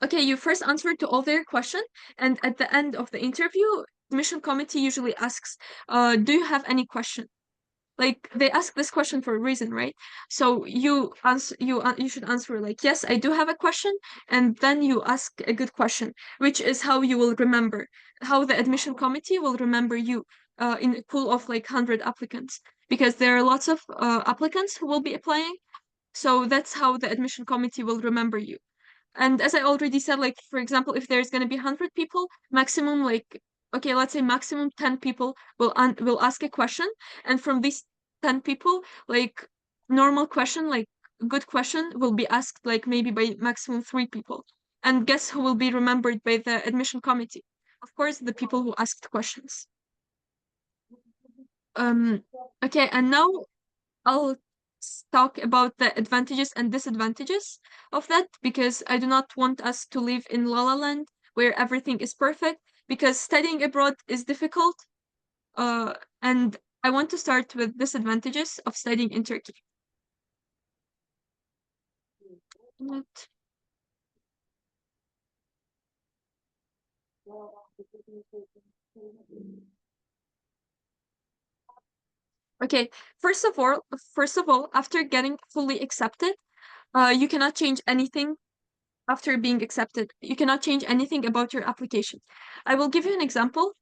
Okay, you first answer to all their question, and at the end of the interview, admission committee usually asks, do you have any question? Like they ask this question for a reason, right? So you should answer like, yes, I do have a question, and then you ask a good question, which is how you will remember, how the admission committee will remember you in a pool of like 100 applicants, because there are lots of applicants who will be applying. So that's how the admission committee will remember you. And as I already said, like for example, if there's gonna be 100 people, maximum like okay, let's say maximum 10 people will ask a question, and from these 10 people, like normal question, like good question, will be asked like maybe by maximum 3 people. And guess who will be remembered by the admission committee? Of course, the people who asked questions. Um, okay, and now I'll talk about the advantages and disadvantages of that, because I do not want us to live in La La Land where everything is perfect, because studying abroad is difficult. And I want to start with disadvantages of studying in Turkey. Okay, first of all, after getting fully accepted, you cannot change anything after being accepted. You cannot change anything about your application. I will give you an example.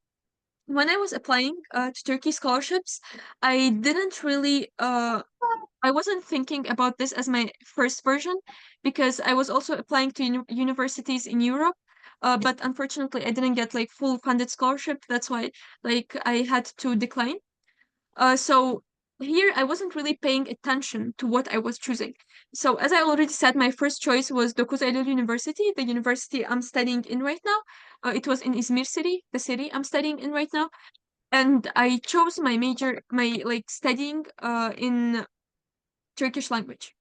When I was applying to Turkey scholarships, I didn't really I wasn't thinking about this as my first version, because I was also applying to universities in Europe. But unfortunately, I didn't get like full funded scholarship. That's why like I had to decline. So here I wasn't really paying attention to what I was choosing. So as I already said, my first choice was Dokuz Eylül University, the university I'm studying in right now. It was in Izmir city, the city I'm studying in right now. And I chose my major, my like studying in Turkish language.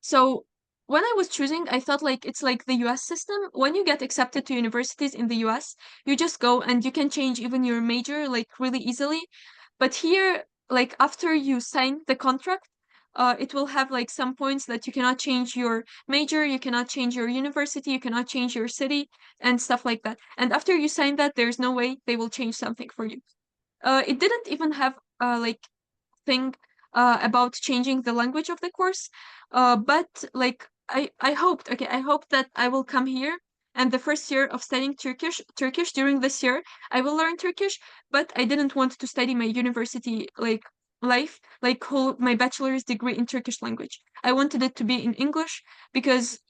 So when I was choosing, I thought like it's like the US system. When you get accepted to universities in the US, you just go and you can change even your major like really easily. But here, like after you sign the contract, it will have like some points that you cannot change your major, you cannot change your university, you cannot change your city, and stuff like that. And after you sign that, there's no way they will change something for you. It didn't even have like thing about changing the language of the course. But like I hoped that I will come here, and the first year of studying Turkish during this year, I will learn Turkish, but I didn't want to study my university like life, like whole my bachelor's degree in Turkish language. I wanted it to be in English, because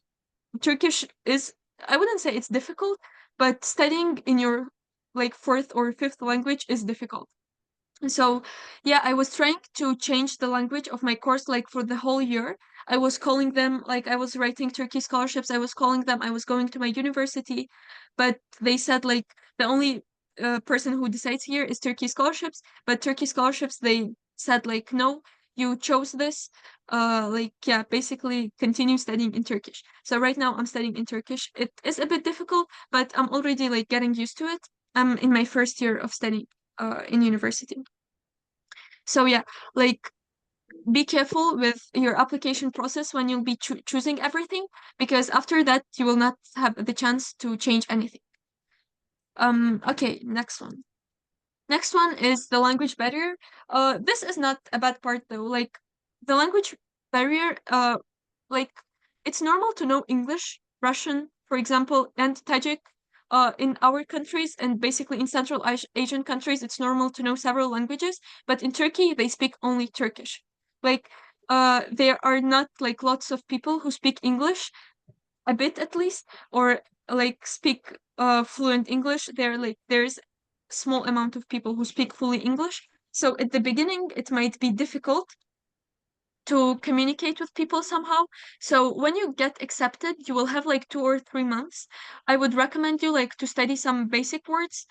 Turkish is, I wouldn't say it's difficult, but studying in your like fourth or fifth language is difficult. So, yeah, I was trying to change the language of my course like for the whole year. I was calling them, like, I was writing Turkey scholarships. I was calling them, I was going to my university, but they said, like, the only person who decides here is Turkey scholarships. But Turkey scholarships, they said, like, no, you chose this. Like, yeah, basically continue studying in Turkish. So right now I'm studying in Turkish. It is a bit difficult, but I'm already like getting used to it. I'm in my first year of studying in university. So yeah, like be careful with your application process when you'll be choosing everything, because after that you will not have the chance to change anything. Okay, next one. Next one is the language barrier. This is not a bad part though. Like the language barrier, like it's normal to know English, Russian, for example, and Tajik. In our countries and basically in Central Asian countries, it's normal to know several languages. But in Turkey, they speak only Turkish. Like, there are not like lots of people who speak English, a bit at least, or like speak fluent English. There's small amount of people who speak fully English. So at the beginning, it might be difficult to communicate with people somehow. So when you get accepted, you will have like 2 or 3 months. I would recommend you like to study some basic words.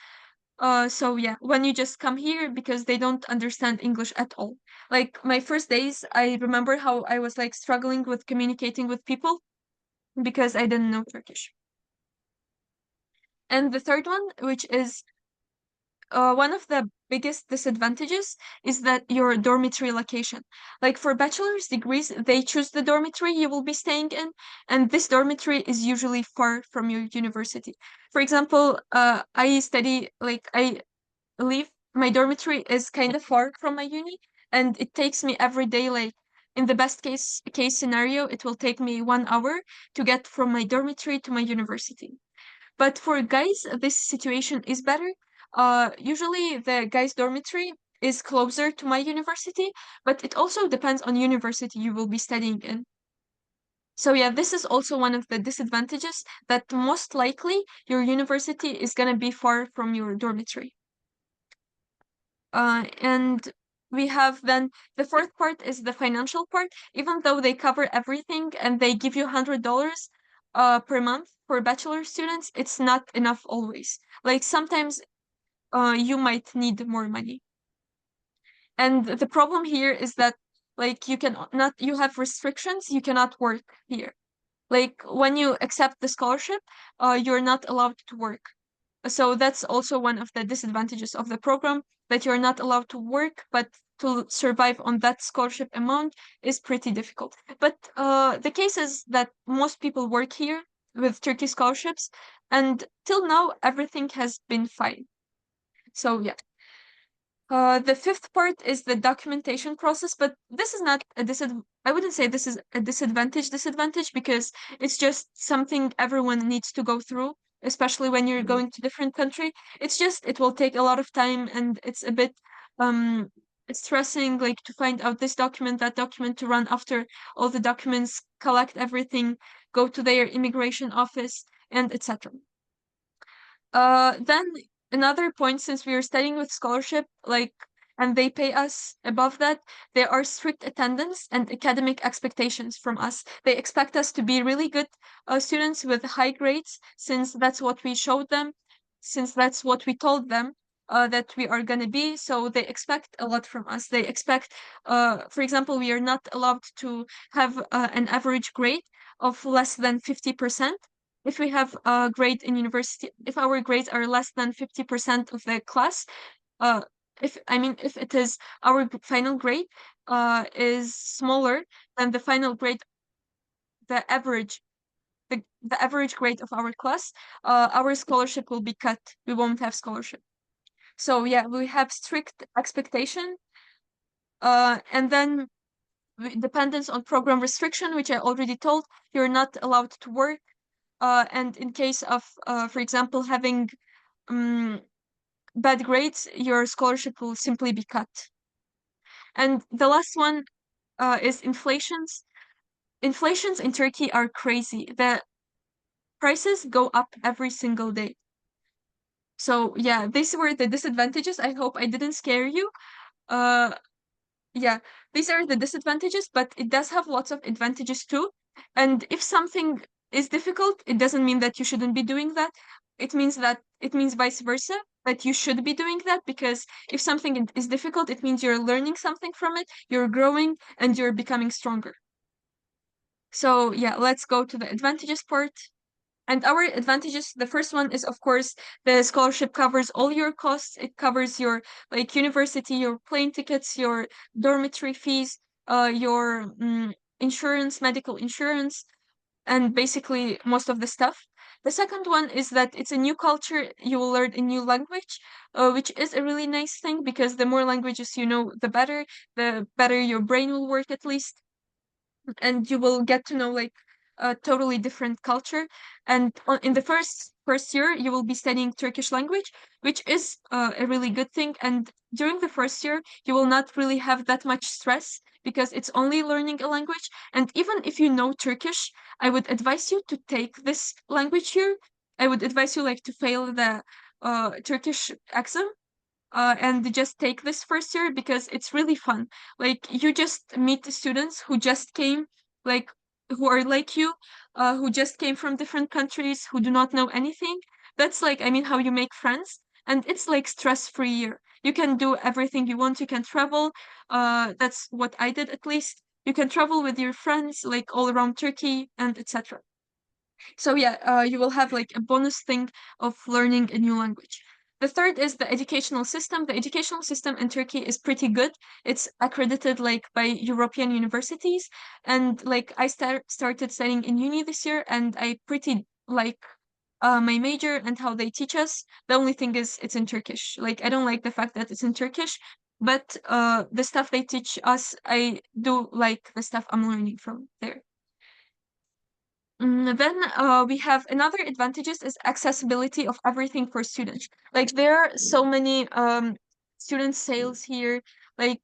So yeah, when you just come here, because they don't understand English at all. Like my first days, I remember how I was like struggling with communicating with people because I didn't know Turkish. And the third one, which is one of the biggest disadvantages, is that your dormitory location. Like for bachelor's degrees, they choose the dormitory you will be staying in, and this dormitory is usually far from your university. For example, I live, my dormitory is kind of far from my uni, and it takes me every day, like in the best case scenario, it will take me 1 hour to get from my dormitory to my university. But for guys, this situation is better. Usually the guys' dormitory is closer to my university, but it also depends on university you will be studying in. So yeah, this is also one of the disadvantages, that most likely your university is gonna be far from your dormitory. And we have then the fourth part is the financial part. Even though they cover everything and they give you $100 per month for bachelor students, it's not enough always. Like sometimes you might need more money. And the problem here is that like you have restrictions, you cannot work here. Like when you accept the scholarship, you're not allowed to work. So that's also one of the disadvantages of the program, that you're not allowed to work, but to survive on that scholarship amount is pretty difficult. But the case is that most people work here with Turkey scholarships, and till now everything has been fine. So yeah. The fifth part is the documentation process, but this is not a I wouldn't say this is a disadvantage, because it's just something everyone needs to go through, especially when you're going to different country. It's just it will take a lot of time, and it's a bit um stressing, like to find out this document, that document, to run after all the documents, collect everything, go to their immigration office, and etc. Then another point, since we are studying with scholarship, like, and they pay us above that, there are strict attendance and academic expectations from us. They expect us to be really good students with high grades, since that's what we showed them, since that's what we told them that we are gonna be. So they expect a lot from us. They expect, for example, we are not allowed to have an average grade of less than 50%. If we have a grade in university, if our grades are less than 50% of the class, uh, if it is our final grade is smaller than the final grade, the average, the average grade of our class, our scholarship will be cut. We won't have scholarship. So yeah, we have strict expectation, and then dependence on program restriction, which I already told. You're not allowed to work. And in case of, for example, having um, bad grades, your scholarship will simply be cut. And the last one is inflations. Inflations in Turkey are crazy. The prices go up every single day. So yeah, these were the disadvantages. I hope I didn't scare you. Uh, yeah, these are the disadvantages, but it does have lots of advantages too. And if something is difficult, it doesn't mean that you shouldn't be doing that. It means vice versa, that you should be doing that, because if something is difficult, it means you're learning something from it, you're growing, and you're becoming stronger. So yeah, let's go to the advantages part. And our advantages, the first one is, of course, the scholarship covers all your costs. It covers your like university, your plane tickets, your dormitory fees, your insurance, medical insurance, and basically most of the stuff. The second one is that it's a new culture. You will learn a new language, which is a really nice thing, because the more languages you know, the better your brain will work, at least, and you will get to know like a totally different culture. And in the first year, you will be studying Turkish language, which is a really good thing. And during the first year, you will not really have that much stress, because it's only learning a language. And even if you know Turkish, I would advise you to take this language here. I would advise you like to fail the Turkish exam, and just take this first year, because it's really fun. Like you just meet the students who just came, like who are like you, who just came from different countries, who do not know anything. That's like, I mean, how you make friends, and it's like stress-free year. You can do everything you want. You can travel. That's what I did, at least. You can travel with your friends like all around Turkey and etc. So yeah, you will have like a bonus thing of learning a new language. The third is the educational system. The educational system in Turkey is pretty good. It's accredited like by European universities. And like I started studying in uni this year, and I pretty like my major and how they teach us. The only thing is it's in Turkish. Like I don't like the fact that it's in Turkish, but the stuff they teach us, I do like the stuff I'm learning from there. Then we have another advantages is accessibility of everything for students. Like there are so many student sales here. Like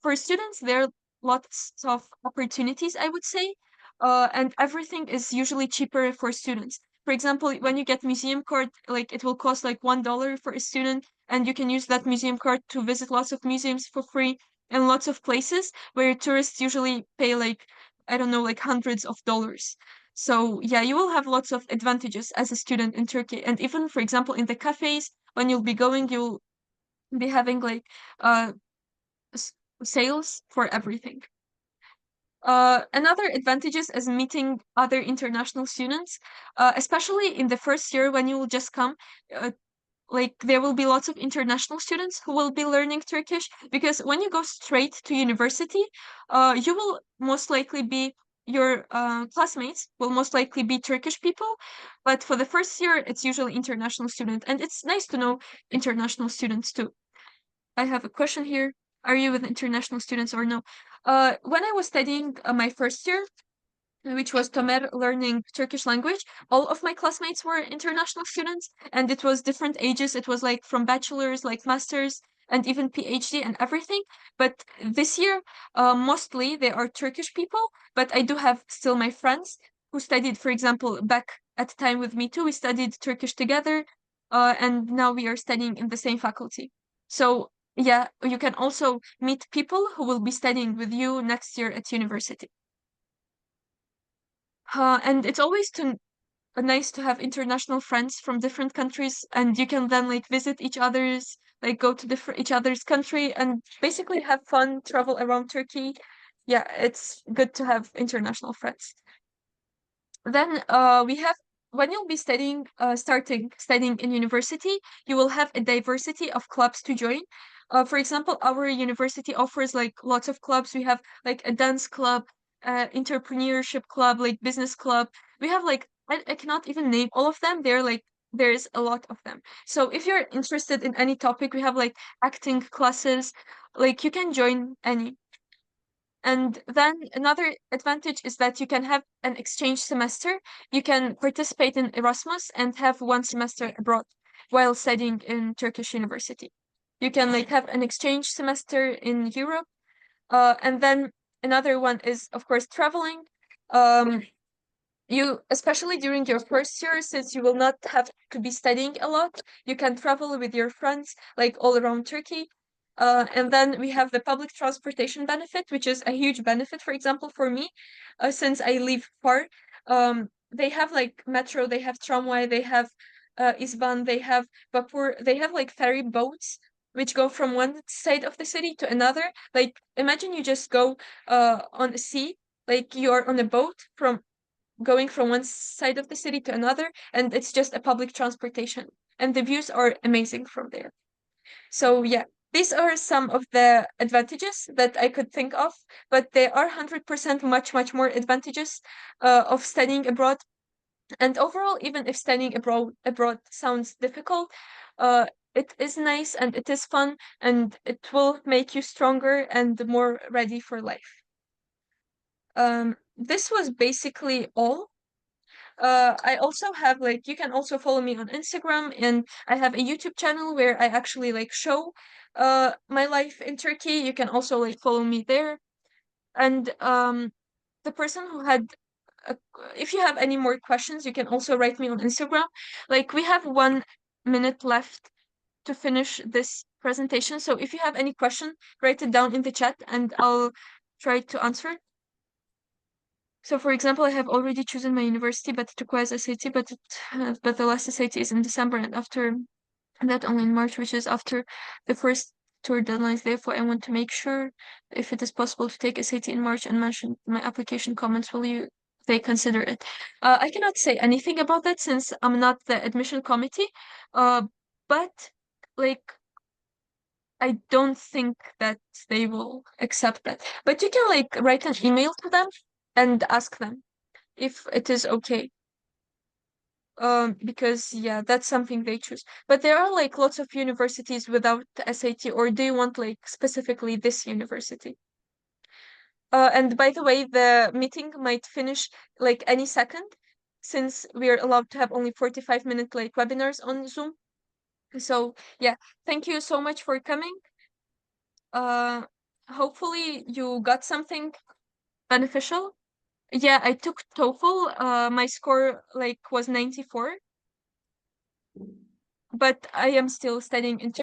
for students, there are lots of opportunities, I would say, and everything is usually cheaper for students. For example, when you get museum card, like it will cost like $1 for a student, and you can use that museum card to visit lots of museums for free, and lots of places where tourists usually pay like, I don't know, like hundreds of dollars. So yeah, you will have lots of advantages as a student in Turkey. And even, for example, in the cafes, when you'll be going, you'll be having like uh s- sales for everything. Another advantages is meeting other international students, especially in the first year when you will just come. Uh, like there will be lots of international students who will be learning Turkish because when you go straight to university, you will most likely be your classmates will most likely be Turkish people, but for the first year, it's usually international student, and it's nice to know international students too. I have a question here. Are you with international students or no? When I was studying my first year, which was Tomer learning Turkish language. All of my classmates were international students, and it was different ages. It was like from bachelor's, like master's, and even PhD and everything. But this year, mostly they are Turkish people, but I do have still my friends who studied, for example, back at the time with me too. We studied Turkish together, and now we are studying in the same faculty. So yeah, you can also meet people who will be studying with you next year at university. And it's always nice to have international friends from different countries, and you can then like visit each other's, like go to different each other's country and basically have fun, travel around Turkey. Yeah, it's good to have international friends. Then we have when you'll be starting studying in university, you will have a diversity of clubs to join. For example, our university offers like lots of clubs. We have like a dance club, entrepreneurship club, like business club. We have like I cannot even name all of them. There's a lot of them. So if you're interested in any topic, we have like acting classes, like you can join any. And then another advantage is that you can have an exchange semester. You can participate in Erasmus and have one semester abroad while studying in Turkish university. You can like have an exchange semester in Europe. And then another one is, of course, traveling. Um, you, especially during your first year, since you will not have to be studying a lot, you can travel with your friends like all around Turkey. And then we have the public transportation benefit, which is a huge benefit, for example, for me, since I live far. They have like metro, they have tramway, they have isban, they have vapur, they have like ferry boats which go from one side of the city to another. Like imagine you just go on the sea, like you're on a boat from going from one side of the city to another, and it's just a public transportation. And the views are amazing from there. So yeah, these are some of the advantages that I could think of, but there are 100% much more advantages of studying abroad. And overall, even if studying abroad sounds difficult, it is nice and it is fun and it will make you stronger and more ready for life. This was basically all. I also have like you can also follow me on Instagram, and I have a YouTube channel where I actually like show my life in Turkey. You can also like follow me there. And the person who had uh, if you have any more questions, you can also write me on Instagram. Like we have 1 minute left to finish this presentation. So if you have any question, write it down in the chat and I'll try to answer it. So, for example, I have already chosen my university, but it requires SAT, but the last SAT is in December, and after that only in March, which is after the first tour deadlines. Therefore, I want to make sure if it is possible to take SAT in March and mention my application comments. Will you they consider it? I cannot say anything about that since I'm not the admission committee. But like I don't think that they will accept that. But you can like write an email to them and ask them if it is okay. Because yeah, that's something they choose. But there are like lots of universities without the SAT, or do you want like specifically this university? And by the way, the meeting might finish like any second, since we are allowed to have only 45-minute like webinars on Zoom. So yeah, thank you so much for coming. Uh, hopefully you got something beneficial. Yeah, I took TOEFL. My score like was 94, but I am still studying in